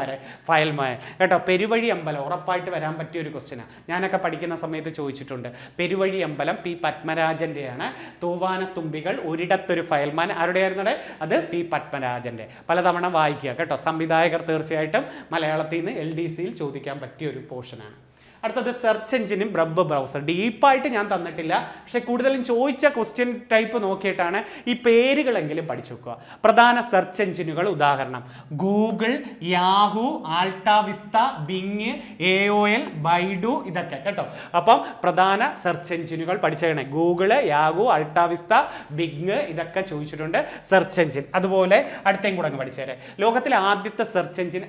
ഫയൽമായ കേട്ടോ. പെരുവഴി അമ്പലം ഉറപ്പായിട്ട് വരാൻ പറ്റിയ ഒരു ക്വസ്റ്റ്യനാണ്. ഞാനൊക്കെ പഠിക്കുന്ന സമയത്ത് ചോദിച്ചിട്ടുണ്ട്. പെരുവഴി അമ്പലം P പത്മരാജന്റെയാണ്. തൂവാന തുമ്പികൾ, ഒരിടത്തൊരു ഫയൽമാൻ, ആരുടെയായിരുന്നത്? അത് പി പത്മരാജന്റെ. പലതവണ വായിക്കുക കേട്ടോ. സംവിധായകർ തീർച്ചയായിട്ടും മലയാളത്തിൽ നിന്ന് LDCയിൽ ചോദിക്കാൻ പറ്റിയ ഒരു പോർഷനാണ്. അടുത്തത് സെർച്ച് എഞ്ചിനും വെബ് ബ്രൗസർ. ഡീപ്പായിട്ട് ഞാൻ തന്നിട്ടില്ല, പക്ഷെ കൂടുതലും ചോദിച്ച ക്വസ്റ്റ്യൻ ടൈപ്പ് നോക്കിയിട്ടാണ് ഈ പേരുകളെങ്കിലും പഠിച്ചു വെക്കുക. പ്രധാന സെർച്ച് എഞ്ചിനുകൾ ഉദാഹരണം Google, Yahoo, AltaVista, Bing, AOL, Baidu, ഇതൊക്കെ കേട്ടോ. അപ്പം പ്രധാന സെർച്ച് എഞ്ചിനുകൾ പഠിച്ചേക്കണേ. ഗൂഗിള്, യാഹു, ആൾട്ടാവിസ്ത, ബിങ് ഇതൊക്കെ ചോദിച്ചിട്ടുണ്ട് സെർച്ച് എഞ്ചിൻ. അതുപോലെ അടുത്തേം കൂടെ അങ്ങ് പഠിച്ചേരെ. ലോകത്തിലെ ആദ്യത്തെ സെർച്ച് എഞ്ചിൻ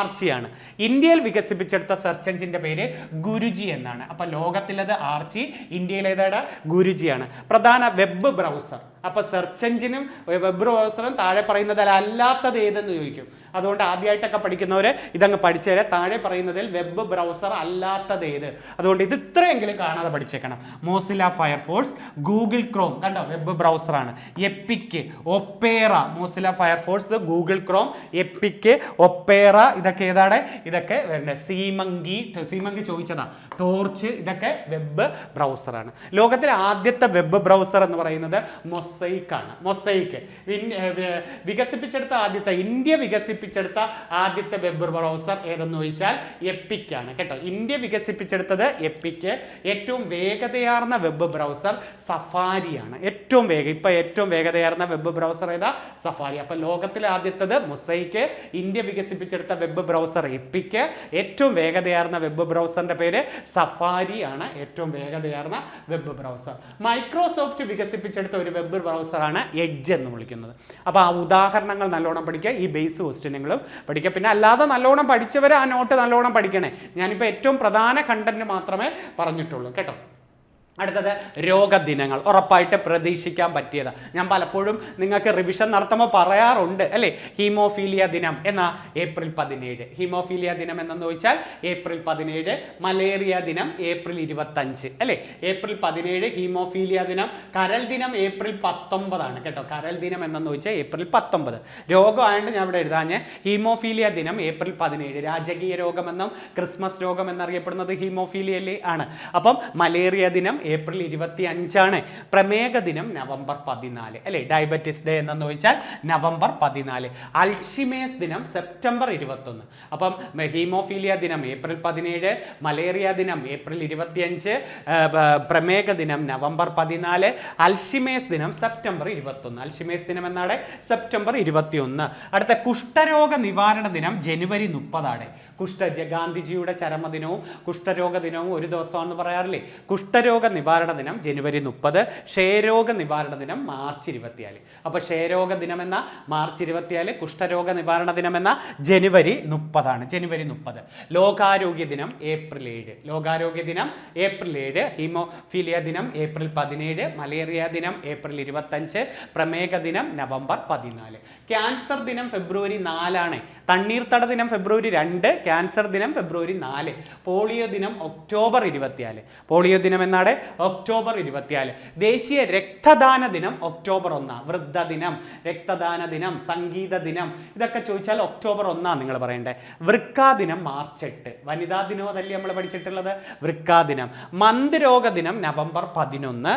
ആർച്ചിയാണ്. ഇന്ത്യയിൽ വികസിപ്പിച്ചെടുത്ത സെർച്ച് എഞ്ചിന്റെ പേര് ഗുരുജി എന്നാണ്. അപ്പൊ ലോകത്തിലത് ആർച്ചി, ഇന്ത്യയിലേതാണ് ഗുരുജിയാണ്. പ്രധാന വെബ് ബ്രൗസർ. അപ്പൊ സെർച്ച് എഞ്ചിനും വെബ് ബ്രൗസറും താഴെ പറയുന്നത് അല്ലാത്തത് ഏതെന്ന് ചോദിക്കും. അതുകൊണ്ട് ആദ്യമായിട്ടൊക്കെ പഠിക്കുന്നവര് ഇതങ്ങ് പഠിച്ചേരെ. താഴെ പറയുന്നതിൽ വെബ് ബ്രൗസർ അല്ലാത്തത് ഏത്. അതുകൊണ്ട് ഇത് ഇത്രയെങ്കിലും കാണാതെ പഠിച്ചേക്കണം. മോസില്ല ഫയർഫോഴ്സ്, ഗൂഗിൾ ക്രോം കണ്ടോ വെബ് ബ്രൗസറാണ്. Epic, Opera, Mozilla Firefox, Google Chrome, Epic, Opera ഇതൊക്കെ ഏതാണ്? ഇതൊക്കെ സീമങ്കി ചോദിച്ചതാ, ടോർച്ച് ഇതൊക്കെ വെബ് ബ്രൗസറാണ്. ലോകത്തിലെ ആദ്യത്തെ വെബ് ബ്രൗസർ എന്ന് പറയുന്നത് മൊസൈക്ക് ആണ്. മൊസൈക്ക് ഇന്ത്യ വികസിപ്പിച്ചെടുത്ത ആദ്യത്തെ വെബ് ബ്രൗസർ ഏതെന്ന് ചോദിച്ചാൽ എപ്പിക് ആണ് കേട്ടോ. ഇന്ത്യ വികസിപ്പിച്ചെടുത്തത് എപ്പിക്. ഏറ്റവും വേഗതയാർന്ന വെബ് ബ്രൗസർ സഫാരിയാണ്. ഏറ്റവും വേഗതയാർന്ന വെബ് ബ്രൗസർ ഏതാ? സഫാരി. അപ്പൊ ലോകത്തിലെ ആദ്യത്തത് മൊസൈക്ക്, ഇന്ത്യ വികസിപ്പിച്ചെടുത്ത വെബ് ബ്രൗസർ എപ്പിക്, ഏറ്റവും വേഗതയാർന്ന വെബ് ബ്രൗസറിന്റെ പേര് സഫാരി ആണ്. ഏറ്റവും വേഗതയാർന്ന വെബ് ബ്രൗസർ. മൈക്രോസോഫ്റ്റ് വികസിപ്പിച്ചെടുത്ത ഒരു വെബ് ബ്രൗസറാണ് എഡ്ജ് എന്ന് വിളിക്കുന്നത്. അപ്പോൾ ആ ഉദാഹരണങ്ങൾ നല്ലോണം പഠിക്കുക, ഈ ബേസ് ക്വസ്റ്റ്യനുകളും പഠിക്കുക. പിന്നെ അല്ലാതെ നല്ലോണം പഠിച്ചവർ ആ നോട്ട് നല്ലോണം പഠിക്കണേ. ഞാനിപ്പോൾ ഏറ്റവും പ്രധാന കണ്ടന്റ് മാത്രമേ പറഞ്ഞിട്ടുള്ളൂ കേട്ടോ. അടുത്തത് രോഗദിനങ്ങൾ. ഉറപ്പായിട്ട് പ്രതീക്ഷിക്കാൻ പറ്റിയത് ഞാൻ പലപ്പോഴും നിങ്ങൾക്ക് റിവിഷൻ നടത്തുമ്പോൾ പറയാറുണ്ട് അല്ലേ. ഹീമോഫീലിയ ദിനം എന്ന ഏപ്രിൽ 17. ഹീമോഫീലിയ ദിനം എന്നു ചോദിച്ചാൽ ഏപ്രിൽ 17. മലേറിയ ദിനം ഏപ്രിൽ 25 അല്ലേ. ഏപ്രിൽ 17 ഹീമോഫീലിയ ദിനം. കരൾ ദിനം ഏപ്രിൽ 19 കേട്ടോ. കരൾ ദിനം എന്നു ചോദിച്ചാൽ ഏപ്രിൽ 19. രോഗമായതുകൊണ്ട് ഞാൻ ഇവിടെ എഴുതാഞ്ഞ്. ഹീമോഫീലിയ ദിനം ഏപ്രിൽ 17. രാജകീയ രോഗമെന്നും ക്രിസ്മസ് രോഗം എന്നറിയപ്പെടുന്നത് ഹീമോഫീലിയയിലെ ആണ്. അപ്പം മലേറിയ ദിനം ഏപ്രിൽ 25. പ്രമേഹ ദിനം നവംബർ 14 അല്ലേ. ഡയബറ്റിസ് ഡേ എന്നു ചോദിച്ചാൽ നവംബർ 14. അൽഷിമേഴ്സ് ദിനം സെപ്റ്റംബർ 21. അപ്പം ഹീമോഫീലിയ ദിനം ഏപ്രിൽ 17, മലേറിയ ദിനം ഏപ്രിൽ 25, പ്രമേഹ ദിനം നവംബർ 14, അൽഷിമേഴ്സ് ദിനം സെപ്റ്റംബർ 21. അൽഷിമേഴ്സ് ദിനം എന്നാണ് സെപ്റ്റംബർ 21. അടുത്ത കുഷ്ഠരോഗ നിവാരണ ദിനം ജനുവരി 30. ഗാന്ധിജിയുടെ ചരമദിനവും കുഷ്ഠരോഗ ദിനവും ഒരു ദിവസമാണെന്ന് പറയാറില്ലേ. കുഷ്ഠരോഗ നിവാരണ ദിനം ജനുവരി 30, ക്ഷയരോഗ നിവാരണ ദിനം മാർച്ച് 24. അപ്പോൾ ക്ഷയരോഗ ദിനം എന്ന മാർച്ച് 24, കുഷ്ഠരോഗ നിവാരണ ദിനം എന്ന ജനുവരി 30. ജനുവരി 30. ലോകാരോഗ്യ ദിനം ഏപ്രിൽ 7. ലോകാരോഗ്യ ദിനം ഏപ്രിൽ 7. ഹീമോഫീലിയ ദിനം ഏപ്രിൽ 17, മലേറിയ ദിനം ഏപ്രിൽ 25, പ്രമേഹ ദിനം നവംബർ 14. ക്യാൻസർ ദിനം ഫെബ്രുവരി 4. തണ്ണീർത്തട ദിനം ഫെബ്രുവരി 2, ക്യാൻസർ ദിനം ഫെബ്രുവരി 4. പോളിയോ ദിനം ഒക്ടോബർ 24. പോളിയോ ദിനം എന്നാണ് ഒക്ടോബർ 24. ദേശീയ രക്തദാന ദിനം ഒക്ടോബർ 1. വൃദ്ധദിനം, രക്തദാന ദിനം, സംഗീത ദിനം ഇതൊക്കെ ചോദിച്ചാൽ ഒക്ടോബർ 1 നിങ്ങൾ പറയണ്ടേ. വൃക്കാ ദിനം മാർച്ച് 8. വനിതാ ദിനവും അതല്ലേ നമ്മൾ പഠിച്ചിട്ടുള്ളത്. വൃക്കാ ദിനം. മന്ദരോഗ ദിനം നവംബർ 11.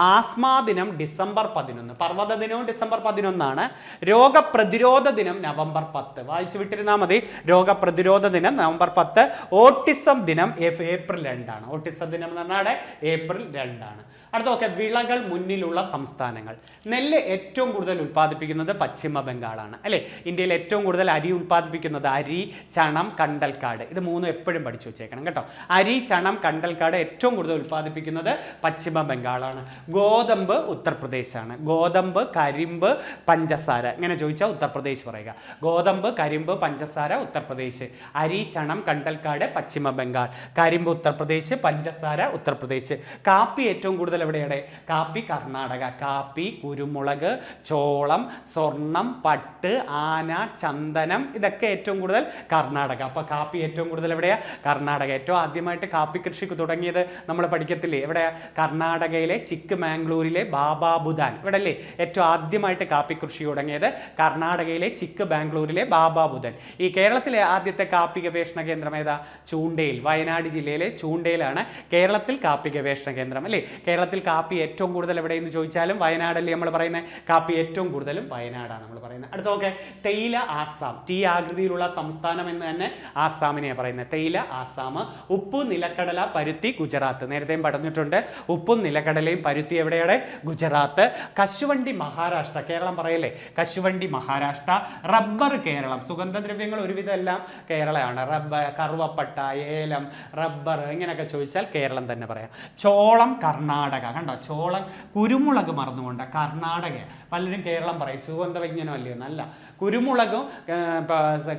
ആസ്മാ ദിനം ഡിസംബർ 11. പർവ്വത ദിനവും ഡിസംബർ 11. രോഗപ്രതിരോധ ദിനം നവംബർ 10. വായിച്ചു വിട്ടിരുന്നാൽ മതി. രോഗപ്രതിരോധ ദിനം നവംബർ 10. ഓട്ടിസം ദിനം ഏപ്രിൽ 2. ഓട്ടിസം ദിനം എന്ന് പറഞ്ഞാൽ ഏപ്രിൽ 2. അടുത്തൊക്കെ വിളകൾ മുന്നിലുള്ള സംസ്ഥാനങ്ങൾ. നെല്ല് ഏറ്റവും കൂടുതൽ ഉൽപ്പാദിപ്പിക്കുന്നത് പശ്ചിമ ബംഗാളാണ് അല്ലേ. ഇന്ത്യയിൽ ഏറ്റവും കൂടുതൽ അരി ഉൽപ്പാദിപ്പിക്കുന്നത് അരി, ചണം, കണ്ടൽക്കാട്. ഇത് മൂന്നും എപ്പോഴും പഠിച്ചു വെച്ചേക്കണം കേട്ടോ. അരി, ചണം, കണ്ടൽക്കാട് ഏറ്റവും കൂടുതൽ ഉൽപ്പാദിപ്പിക്കുന്നത് പശ്ചിമ ബംഗാളാണ്. ഗോതമ്പ് ഉത്തർപ്രദേശാണ്. ഗോതമ്പ്, കരിമ്പ്, പഞ്ചസാര ഇങ്ങനെ ചോദിച്ചാൽ ഉത്തർപ്രദേശ് പറയുക. ഗോതമ്പ്, കരിമ്പ്, പഞ്ചസാര ഉത്തർപ്രദേശ്. അരി, ചണം, കണ്ടൽക്കാട് പശ്ചിമ ബംഗാൾ. കരിമ്പ് ഉത്തർപ്രദേശ്, പഞ്ചസാര ഉത്തർപ്രദേശ്. കാപ്പി ഏറ്റവും കൂടുതൽ എവിടെയാണ്? കാപ്പി കർണാടക. കാപ്പി, കുരുമുളക്, ചോളം, സ്വർണം, പട്ട്, ആന, ചന്ദനം ഇതൊക്കെ ഏറ്റവും കൂടുതൽ കർണാടക. അപ്പോൾ കാപ്പി ഏറ്റവും കൂടുതൽ എവിടെയാ? കർണാടക. ഏറ്റവും ആദ്യമായിട്ട് കാപ്പി കൃഷി തുടങ്ങിയത് നമ്മൾ പഠിക്കത്തില്ലേ എവിടെയാ? കർണാടകയിലെ ചിക്ക്മാംഗ്ലൂരിലെ ബാബാ ബുദാൻ ഇവിടെ അല്ലേ ഏറ്റവും ആദ്യമായിട്ട് കാപ്പി കൃഷി തുടങ്ങിയത്. കർണാടകയിലെ ചിക്ക്മാംഗ്ലൂരിലെ ബാബാ ബുദൻ. ഈ കേരളത്തിലെ ആദ്യത്തെ കാപ്പി ഗവേഷണ കേന്ദ്രം ഏതാ? ചൂണ്ടയിൽ. വയനാട് ജില്ലയിലെ ചൂണ്ടയിലാണ് കേരളത്തിൽ കാപ്പി ഗവേഷണ കേന്ദ്രം അല്ലേ. കേരളത്തിൽ കേരളത്തിൽ കാപ്പി ഏറ്റവും കൂടുതൽ എവിടെയെന്ന് ചോദിച്ചാലും വയനാടല്ലേ നമ്മൾ പറയുന്നത്. കാപ്പി ഏറ്റവും കൂടുതലും വയനാടാണ് നമ്മൾ പറയുന്നത്. അടുത്ത നോക്കെ, തേയില ആസാം. ടി ആകൃതിയിലുള്ള സംസ്ഥാനം എന്ന് തന്നെ ആസാമിനെയാണ് പറയുന്നത്. തേയില ആസാം. ഉപ്പ്, നിലക്കടല, പരുത്തി ഗുജറാത്ത്. നേരത്തെയും പറഞ്ഞിട്ടുണ്ട്. ഉപ്പും നിലക്കടലയും പരുത്തി എവിടെയാണ്? ഗുജറാത്ത്. കശുവണ്ടി മഹാരാഷ്ട്ര. കേരളം പറയല്ലേ, കശുവണ്ടി മഹാരാഷ്ട്ര. റബ്ബർ കേരളം. സുഗന്ധദ്രവ്യങ്ങൾ ഒരുവിധം എല്ലാം കേരളമാണ്. റബ്ബർ, കറുവപ്പട്ട, ഏലം, റബ്ബർ ഇങ്ങനെയൊക്കെ ചോദിച്ചാൽ കേരളം തന്നെ പറയാം. ചോളം കർണാടക. കണ്ടോ, ചോളം. കുരുമുളക് മറന്നുകൊണ്ട് കർണാടക. പലരും കേരളം പറയും, സുഗന്ധവ്യഞ്ജനം അല്ലയോ? നല്ല കുരുമുളകും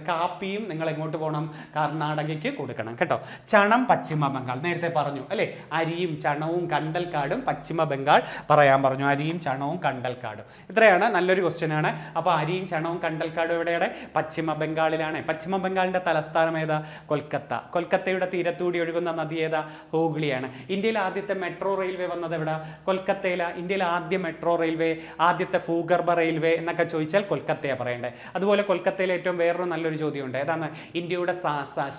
കാപ്പിയും നിങ്ങൾ എങ്ങോട്ട് പോകണം? കർണാടകയ്ക്ക് കൊടുക്കണം കേട്ടോ. ചണം പശ്ചിമ ബംഗാൾ. നേരത്തെ പറഞ്ഞു അല്ലേ, അരിയും ചണവും കണ്ടൽക്കാടും പശ്ചിമ ബംഗാൾ പറയാൻ പറഞ്ഞു. അരിയും ചണവും കണ്ടൽക്കാടും. ഇത്രയാണ്, നല്ലൊരു ക്വസ്റ്റ്യൻ ആണ്. അപ്പോൾ അരിയും ചണവും കണ്ടൽക്കാടും എവിടെയാണ്? പശ്ചിമ ബംഗാളിലാണ്. പശ്ചിമ ബംഗാളിന്റെ തലസ്ഥാനം ഏതാ? കൊൽക്കത്ത. കൊൽക്കത്തയുടെ തീരത്തൂടി ഒഴുകുന്ന നദി ഏതാ? ഹൂഗ്ലിയാണ്. ഇന്ത്യയിൽ ആദ്യത്തെ മെട്രോ റെയിൽവേ വന്നത് എവിടെ? കൊൽക്കത്തയിലാണ്. ഇന്ത്യയിൽ ആദ്യ മെട്രോ റെയിൽവേ, ആദ്യത്തെ ഭൂഗർഭ റെയിൽവേ എന്നൊക്കെ ചോദിച്ചാൽ കൊൽക്കത്തയാണ് പറയേണ്ടത്. അതുപോലെ കൊൽക്കത്തയിലെ ഏറ്റവും വേറൊരു നല്ലൊരു ചോദ്യമുണ്ട്. ഏതാണ്? ഇന്ത്യയുടെ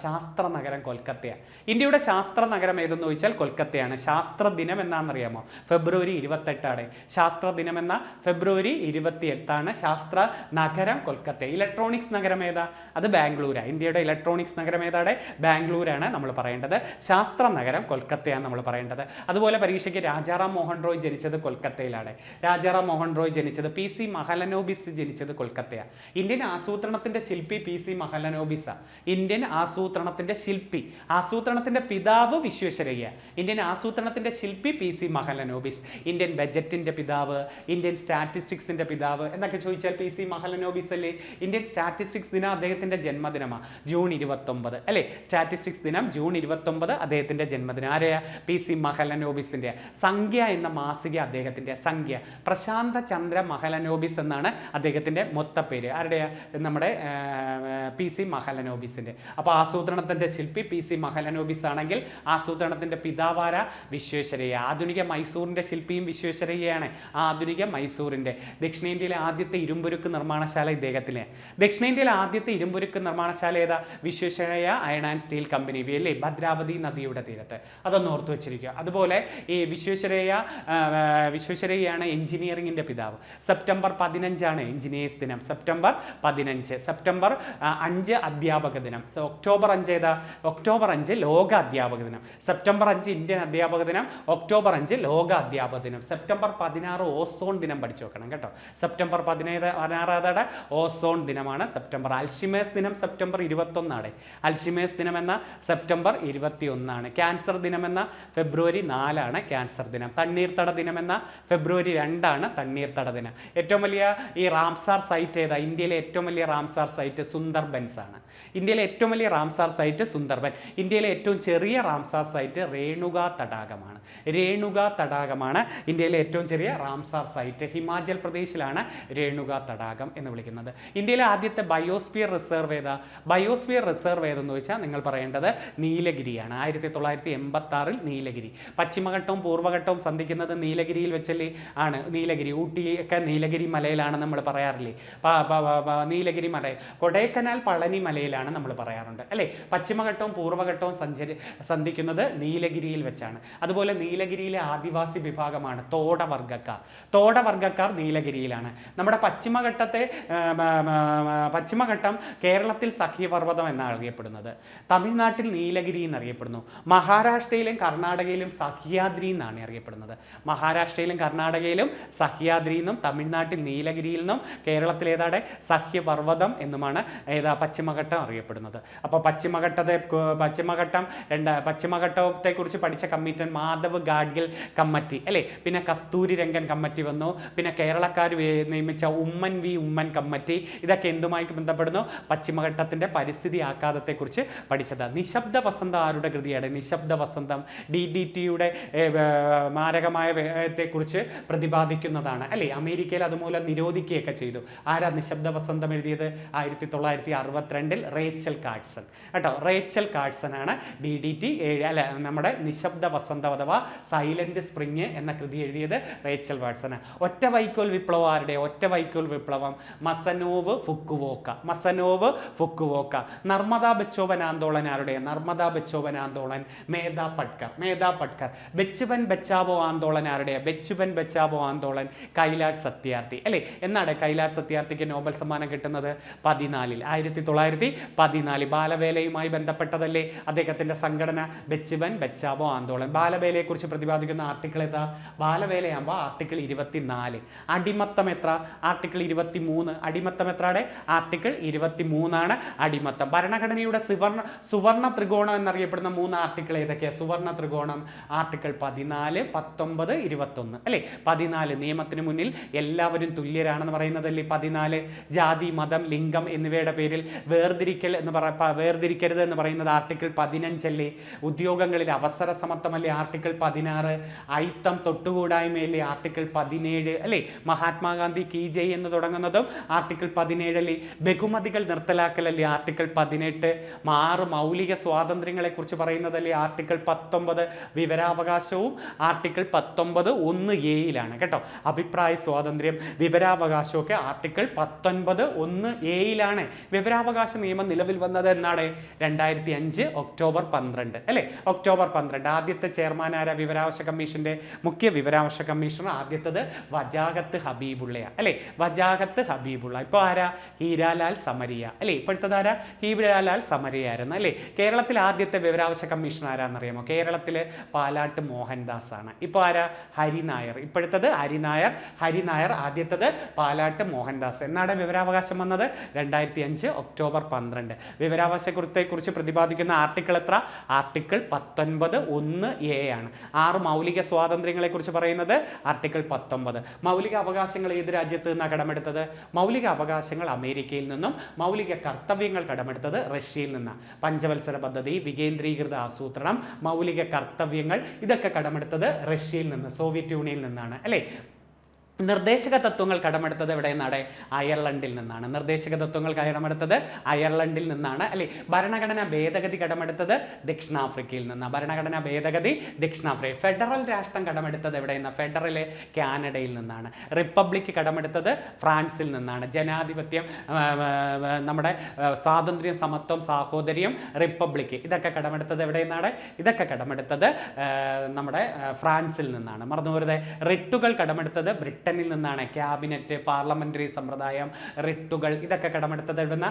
ശാസ്ത്ര നഗരം കൊൽക്കത്തയാണ്. ഇന്ത്യയുടെ ശാസ്ത്ര നഗരം ഏതെന്ന് ചോദിച്ചാൽ കൊൽക്കത്തയാണ്. ശാസ്ത്ര ദിനം എന്നാണെന്നറിയാമോ? ഫെബ്രുവരി 28ആണ്. ശാസ്ത്ര ദിനം എന്ന ഫെബ്രുവരി 28ആണ്. ശാസ്ത്ര നഗരം കൊൽക്കത്ത. ഇലക്ട്രോണിക്സ് നഗരം ഏതാ? അത് ബാംഗ്ലൂരാണ്. ഇന്ത്യയുടെ ഇലക്ട്രോണിക്സ് നഗരം ഏതാണ്? ബാംഗ്ലൂരാണ് നമ്മൾ പറയേണ്ടത്. ശാസ്ത്ര നഗരം കൊൽക്കത്തയാണ് നമ്മൾ പറയേണ്ടത്. അതുപോലെ പരീക്ഷയ്ക്ക് രാജാറാം മോഹൻ റോയ് ജനിച്ചത് കൊൽക്കത്തയിലാണ്. രാജാറാം മോഹൻ റോയ് ജനിച്ചത്. PC മഹലനോബിസ് ജനിച്ചത് കൊൽക്കത്തയാണ്. ഇന്ത്യൻ ആസൂത്രണത്തിന്റെ ശില്പി PC മഹലനോബിസ. ഇന്ത്യൻ ആസൂത്രണത്തിന്റെ ശില്പി. ആസൂത്രണത്തിന്റെ പിതാവ് വിശ്വേശ്വരയ്യ. ഇന്ത്യൻ ആസൂത്രണത്തിന്റെ ശില്പി PC മഹലനോബിസ്. ഇന്ത്യൻ ബജറ്റിന്റെ പിതാവ്, ഇന്ത്യൻ സ്റ്റാറ്റിസ്റ്റിക്സിന്റെ പിതാവ് എന്നൊക്കെ ചോദിച്ചാൽ PC മഹലനോബിസ് അല്ലേ. ഇന്ത്യൻ സ്റ്റാറ്റിസ്റ്റിക്സ് ദിനം അദ്ദേഹത്തിന്റെ ജന്മദിനമാണ്, ജൂൺ 29 അല്ലേ. സ്റ്റാറ്റിസ്റ്റിക്സ് ദിനം ജൂൺ 29 അദ്ദേഹത്തിന്റെ ജന്മദിനം. ആരെയാ? PC മഹലനോബിസിന്റെ. സംഖ്യ എന്ന മാസിക അദ്ദേഹത്തിന്റെ. സംഖ്യ. പ്രശാന്ത ചന്ദ്ര മഹലനോബിസ് എന്നാണ് അദ്ദേഹത്തിന്റെ മൊത്ത പേര്. ആരുടെയാ? നമ്മുടെ PC മഹലനോബിസിന്റെ. അപ്പോൾ ആസൂത്രണത്തിന്റെ ശില്പി PC മഹലനോബിസ് ആണെങ്കിൽ ആസൂത്രണത്തിന്റെ പിതാവാര? വിശ്വേശ്വരയ്യ. ആധുനിക മൈസൂറിന്റെ ശില്പിയും വിശ്വേശ്വരയ്യയാണ്. ആധുനിക മൈസൂറിന്റെ. ദക്ഷിണേന്ത്യയിലെ ആദ്യത്തെ ഇരുമ്പുരുക്ക് നിർമ്മാണശാല ഇദ്ദേഹത്തിലെ. ദക്ഷിണേന്ത്യയിലെ ആദ്യത്തെ ഇരുമ്പുരുക്ക് നിർമ്മാണശാല ഏതാ? Visvesvaraya iron and steel company അല്ലേ, ഭദ്രാവതി നദിയുടെ തീരത്ത്. അതൊന്ന് ഓർത്തു വെച്ചിരിക്കുക. അതുപോലെ ഈ വിശ്വേശ്വരയ്യയാണ് എഞ്ചിനീയറിംഗിന്റെ പിതാവ്. സെപ്റ്റംബർ 15 എഞ്ചിനീയേഴ്സ് ദിനം. സെപ്റ്റംബർ 15. സെപ്റ്റംബർ 5 അധ്യാപക ദിനം. ഒക്ടോബർ 5 ഏതാ? ഒക്ടോബർ 5 ലോക അധ്യാപക ദിനം. സെപ്റ്റംബർ 5 ഇന്ത്യൻ അധ്യാപക ദിനം. ഒക്ടോബർ 5 ലോക അധ്യാപക ദിനം. സെപ്റ്റംബർ 16 ഓസോൺ ദിനം പഠിച്ചു വെക്കണം കേട്ടോ. സെപ്റ്റംബർ 16 ഓസോൺ ദിനമാണ്. സെപ്റ്റംബർ. അൽഷിമേഴ്സ് ദിനം സെപ്റ്റംബർ 21. അൽഷിമേഴ്സ് ദിനം എന്ന സെപ്റ്റംബർ 21. ക്യാൻസർ ദിനം എന്ന ഫെബ്രുവരി 4 ക്യാൻസർ ദിനം. തണ്ണീർത്തട ദിനം എന്ന ഫെബ്രുവരി 2 തണ്ണീർത്തട ദിനം. ഏറ്റവും വലിയ ഈ റാംസാർ സൈറ്റ് ഏതാ? ഇന്ത്യയിലെ ഏറ്റവും വലിയ റാംസാർ സൈറ്റ് സുന്ദർബൻസ് ആണ്. ഇന്ത്യയിലെ ഏറ്റവും വലിയ റാംസാർ സൈറ്റ് സുന്ദർബൻ. ഇന്ത്യയിലെ ഏറ്റവും ചെറിയ റാംസാർ സൈറ്റ് രേണുക തടാകമാണ്. രേണുക തടാകമാണ് ഇന്ത്യയിലെ ഏറ്റവും ചെറിയ റാംസാർ സൈറ്റ്. ഹിമാചൽ പ്രദേശിലാണ് രേണുക തടാകം എന്ന് വിളിക്കുന്നത്. ഇന്ത്യയിലെ ആദ്യത്തെ ബയോസ്ഫിയർ റിസർവ് ഏതാ? ബയോസ്ഫിയർ റിസർവ് ഏതെന്ന് ചോദിച്ചാൽ നിങ്ങൾ പറയേണ്ടത് നീലഗിരിയാണ്. 1986 നീലഗിരി. പശ്ചിമഘട്ടവും പൂർവ്വഘട്ടവും സന്ധിക്കുന്നത് നീലഗിരിയിൽ വെച്ചല്ലേ ആണ്. നീലഗിരി, ഊട്ടിയൊക്കെ നീലഗിരി മലയിലാണ് നമ്മൾ പറയാറില്ലേ. നീലഗിരി മല. കൊടൈക്കനാൽ പളനി മലയിലാണ് നമ്മൾ പറയാറുണ്ട് അല്ലേ. പശ്ചിമഘട്ടവും പൂർവ്വഘട്ടവും സന്ധിക്കുന്നത് നീലഗിരിയിൽ വെച്ചാണ്. അതുപോലെ നീലഗിരിയിലെ ആദിവാസി വിഭാഗമാണ് തോടവർഗ്ഗക്കാർ. തോടവർഗ്ഗക്കാർ നീലഗിരിയിലാണ്. നമ്മുടെ പശ്ചിമഘട്ടം കേരളത്തിൽ സഖ്യപർവ്വതം എന്നാണ് അറിയപ്പെടുന്നത്. തമിഴ്നാട്ടിൽ നീലഗിരി എന്നറിയപ്പെടുന്നു. മഹാരാഷ്ട്രയിലും കർണാടകയിലും സഹ്യാദ്രി എന്നാണ് അറിയപ്പെടുന്നത്. മഹാരാഷ്ട്രയിലും കർണാടകയിലും സഹ്യാദ്രി എന്നും തമിഴ്നാട്ടിൽ നീലഗിരിയിൽ നിന്നും കേരളത്തിൽ ഏതാണ്? സഖ്യപർവ്വതം എന്നുമാണ് ഏതാ? പശ്ചിമഘട്ടം അറിയപ്പെടുന്നത്. അപ്പോൾ പശ്ചിമഘട്ടത്തെ കുറിച്ച് പഠിച്ച കമ്മിറ്റി മാധവ് ഗാഡ്ഗിൽ കമ്മിറ്റി അല്ലേ. പിന്നെ കസ്തൂരി രംഗൻ കമ്മിറ്റി വന്നു. പിന്നെ കേരളക്കാർ നിയമിച്ച ഉമ്മൻ കമ്മിറ്റി. ഇതൊക്കെ എന്തുമായി ബന്ധപ്പെടുന്നു? പശ്ചിമഘട്ടത്തിന്റെ പരിസ്ഥിതി ആഘാതത്തെക്കുറിച്ച് പഠിച്ചത്. നിശബ്ദ വസന്തം ആരുടെ കൃതിയാണ്? നിശബ്ദ വസന്തം DDTയുടെ മാരകമായ കുറിച്ച് പ്രതിപാദിക്കുന്നതാണ് അല്ലേ. അമേരിക്കയിൽ അതുമൂലം നിരോധിക്കുകയൊക്കെ ചെയ്തു. ആരാ നിശബ്ദ വസന്തം എഴുതിയത്? 1962 റേച്ചൽ കാർഡ്സൺ കേട്ടോ. റേച്ചൽ കാർഡ്സൺ ആണ് DDT അല്ല നമ്മുടെ നിശബ്ദ വസന്തം അഥവാ സൈലന്റ് സ്പ്രിങ് എന്ന കൃതി എഴുതിയത് റേച്ചൽ കാർഡ്സൺ. ഒറ്റ വൈക്കോൽ വിപ്ലവം ആരുടെ? ഒറ്റ വൈക്കോൽ വിപ്ലവം മസനോവ് ഫുക്കുവോക്ക. നർമ്മദാ ബച്ചോവൻ ആന്തോളൻ ആരുടെ? നർമ്മദാ ബച്ചോവൻ ആന്തോളൻ മേധാ പട്കർ. ബച്ചവൻ ബച്ചാവോ ആന്തോളൻ ആരുടെയാണ്? ബച്ചുബൻ ബച്ചാവോ ആന്തോളൻ കൈലാഷ് സത്യാർത്ഥി അല്ലേ. എന്നാണ് കൈലാഷ് സത്യാർത്ഥിക്ക് നോബൽ സമ്മാനം കിട്ടുന്നത്? 1914 ബാലവേലയുമായി ബന്ധപ്പെട്ടതല്ലേ അദ്ദേഹത്തിന്റെ സംഘടന ബച്ചുബൻ ബച്ചാവോ ആന്തോളൻ. ബാലവേലയെക്കുറിച്ച് പ്രതിപാദിക്കുന്ന ആർട്ടിക്കിൾ ഏതാ? ബാലവേലയാകുമ്പോൾ ആർട്ടിക്കിൾ 24. അടിമത്തം എത്ര? ആർട്ടിക്കിൾ 23. അടിമത്തം എത്രയുടെ? ആർട്ടിക്കിൾ 23 അടിമത്തം. ഭരണഘടനയുടെ സുവർണ ത്രികോണം എന്നറിയപ്പെടുന്ന 3 ആർട്ടിക്കിൾ ഏതൊക്കെയാണ്? സുവർണ ത്രികോണം ആർട്ടിക്കിൾ 14, 19, 21 അല്ലേ. 14 നിയമത്തിന് മുന്നിൽ എല്ലാവരും തുല്യരാണെന്ന് പറയുന്നതല്ലേ. 14 ജാതി, മതം, ലിംഗം എന്നിവയുടെ പേരിൽ വേർതിരിക്കരുത് എന്ന് പറയുന്നത് ആർട്ടിക്കിൾ 15 അല്ലേ. ഉദ്യോഗങ്ങളിൽ അവസര സമത്വമല്ലേ ആർട്ടിക്കിൾ 16. അയിത്തം തൊട്ടുകൂടായ്മയല്ലേ ആർട്ടിക്കിൾ 17 അല്ലേ. മഹാത്മാഗാന്ധി കീ ജയ് എന്ന് തുടങ്ങുന്നതും ആർട്ടിക്കിൾ 17 അല്ലേ. ബഹുമതികൾ നിർത്തലാക്കലല്ലേ ആർട്ടിക്കിൾ 18. 6 മൗലിക സ്വാതന്ത്ര്യങ്ങളെ കുറിച്ച് പറയുന്നതല്ലേ ആർട്ടിക്കിൾ 19. വിവരാവകാശവും ആർട്ടിക്കിൾ 19(1)(a)യിലാണ് കേട്ടോ. അഭിപ്രായ സ്വാതന്ത്ര്യം, വിവരാവകാശവും ഒക്കെ ആർട്ടിക്കിൾ 19(1)(a)യിലാണ്. വിവരാവകാശ നിയമം നിലവിൽ വന്നത് എന്നാണ്? 2005 ഒക്ടോബർ 12 അല്ലേ. ഒക്ടോബർ 12. ആദ്യത്തെ ചെയർമാൻ ആരാ? വിവരാവകാശ കമ്മീഷന്റെ മുഖ്യ വിവരാവകാശ കമ്മീഷണർ ആദ്യത്തത് വജാഗത്ത് ഹബീബുള്ളയാണ് അല്ലേ. വജാഗത്ത് ഹബീബുള്ള. ഇപ്പോൾ ആരാ? ഹീരാലാൽ സമരിയ അല്ലേ. ഇപ്പോഴത്തത് ആരാ? ഹീരാലാൽ സമരിയ ആയിരുന്നു അല്ലേ. കേരളത്തിൽ ആദ്യത്തെ വിവരാവകാശ കമ്മീഷൻ ആരാന്നറിയാമോ? കേരളത്തിൽ പാലാട്ട് മോഹൻദാസ് ആണ്. ഇപ്പോൾ ആരാ? ഹരിനായർ. ഇപ്പോഴത്തത് ഹരിനായർ ആദ്യത്തത് പാലാട്ട് മോഹൻദാസ്. എന്നാണ് വിവരാവകാശം വന്നത്? 2005 ഒക്ടോബർ 12. വിവരാവകാശത്തെക്കുറിച്ച് പ്രതിപാദിക്കുന്ന ആർട്ടിക്കിൾ എത്ര? ആർട്ടിക്കിൾ 19(1)(a) ആണ്. 6 മൗലിക സ്വാതന്ത്ര്യങ്ങളെ കുറിച്ച് പറയുന്നത് ആർട്ടിക്കിൾ 19. മൗലിക അവകാശങ്ങൾ ഏത് രാജ്യത്ത് നിന്നാണ് കടമെടുത്തത്? മൗലിക അവകാശങ്ങൾ അമേരിക്കയിൽ നിന്നും മൗലിക കർത്തവ്യങ്ങൾ കടമെടുത്തത് റഷ്യയിൽ നിന്നാണ്. പഞ്ചവത്സര പദ്ധതി, വികേന്ദ്രീകൃത ആസൂത്രണം, മൗലിക കർത്തവ്യങ്ങൾ ഇതൊക്കെ കടമെടുത്തത് റഷ്യയിൽ നിന്ന്, സോവിയറ്റ് യൂണിയനിൽ നിന്നാണ് അല്ലേ. നിർദ്ദേശക തത്വങ്ങൾ കടമെടുത്തത് എവിടെ നിന്നാണ്? അയർലൻഡിൽ നിന്നാണ്. നിർദ്ദേശക തത്വങ്ങൾ കടമെടുത്തത് അയർലൻഡിൽ നിന്നാണ് അല്ലേ. ഭരണഘടനാ ഭേദഗതി കടമെടുത്തത് ദക്ഷിണാഫ്രിക്കയിൽ നിന്നാണ്. ഭരണഘടനാ ഭേദഗതി ദക്ഷിണാഫ്രിക്ക. ഫെഡറൽ രാഷ്ട്രം കടമെടുത്തത് എവിടെ നിന്നാണ്? ഫെഡറൽ കാനഡയിൽ നിന്നാണ്. റിപ്പബ്ലിക് കടമെടുത്തത് ഫ്രാൻസിൽ നിന്നാണ്. ജനാധിപത്യം, നമ്മുടെ സ്വാതന്ത്ര്യം, സമത്വം, സാഹോദര്യം, റിപ്പബ്ലിക് ഇതൊക്കെ കടമെടുത്തത് എവിടെ നിന്നാണ്? ഇതൊക്കെ കടമെടുത്തത് നമ്മുടെ ഫ്രാൻസിൽ നിന്നാണ്. മറന്നുപോരുത്. റിട്ടുകൾ കടമെടുത്തത് ബ്രിട്ടനിൽ നിന്നാണ്. ക്യാബിനറ്റ്, പാർലമെന്ററി സമ്പ്രദായം, റിട്ടുകൾ ഇതൊക്കെ കടമെടുത്തത് എവിടുന്ന?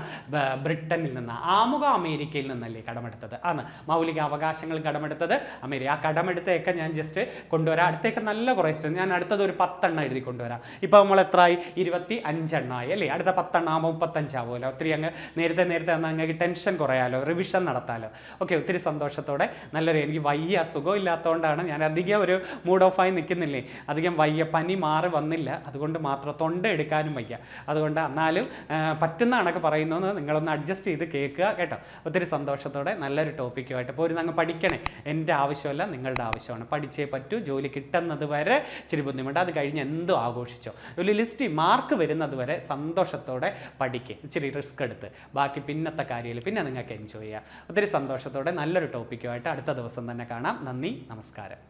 ബ്രിട്ടനിൽ നിന്നാണ്. ആമുഖം അമേരിക്കയിൽ നിന്നല്ലേ കടമെടുത്തത് ആണ്. മൗലിക അവകാശങ്ങൾ കടമെടുത്തത് അമേരിക്ക. ആ കടമെടുത്തൊക്കെ ഞാൻ ജസ്റ്റ് കൊണ്ടുവരാം. അടുത്തേക്ക് നല്ല കുറേ ഞാൻ അടുത്തത് ഒരു 10 എണ്ണം എഴുതി കൊണ്ടുവരാം. ഇപ്പോൾ നമ്മൾ എത്രയായി? 25 എണ്ണമായി അല്ലേ. അടുത്ത 10 എണ്ണം ആകുമ്പോൾ 35 ആവുമല്ലോ. ഒത്തിരി അങ്ങ് നേരത്തെ എന്നാൽ നിങ്ങൾക്ക് ടെൻഷൻ കുറയാലോ, റിവിഷൻ നടത്താലോ. ഓക്കെ, ഒത്തിരി സന്തോഷത്തോടെ നല്ലൊരു, എനിക്ക് വയ്യ, സുഖമില്ലാത്തതുകൊണ്ടാണ് ഞാൻ അധികം ഒരു മൂഡ് ഓഫായി നിൽക്കുന്നില്ലേ. അധികം വയ്യ, പനി മാറി വന്നില്ല, അതുകൊണ്ട് മാത്രം തൊണ്ട എടുക്കാനും വയ്യ. അതുകൊണ്ട് എന്നാലും പറ്റുന്ന കണക്ക് പറയുന്നത് നിങ്ങളൊന്ന് അഡ്ജസ്റ്റ് ചെയ്ത് കേൾക്കുക കേട്ടോ. ഒത്തിരി സന്തോഷത്തോടെ നല്ലൊരു ടോപ്പിക്കുമായിട്ട് ഇപ്പോൾ അങ്ങ് പഠിക്കണേ. എൻ്റെ ആവശ്യമല്ല, നിങ്ങളുടെ ആവശ്യമാണ്. പഠിച്ചേ പറ്റൂ. ജോലി കിട്ടുന്നത് വരെ ഇച്ചിരി ബുദ്ധിമുട്ട്, അത് കഴിഞ്ഞ് എന്തോ ആഘോഷിച്ചോ. ഒരു ലിസ്റ്റ് മാർക്ക് വരുന്നത് വരെ സന്തോഷത്തോടെ പഠിക്കുക. ഇച്ചിരി റിസ്ക് എടുത്ത് ബാക്കി പിന്നത്തെ കാര്യത്തിൽ പിന്നെ നിങ്ങൾക്ക് എൻജോയ് ചെയ്യാം. ഒത്തിരി സന്തോഷത്തോടെ നല്ലൊരു ടോപ്പിക്കുമായിട്ട് അടുത്ത ദിവസം തന്നെ കാണാം. നന്ദി, നമസ്കാരം.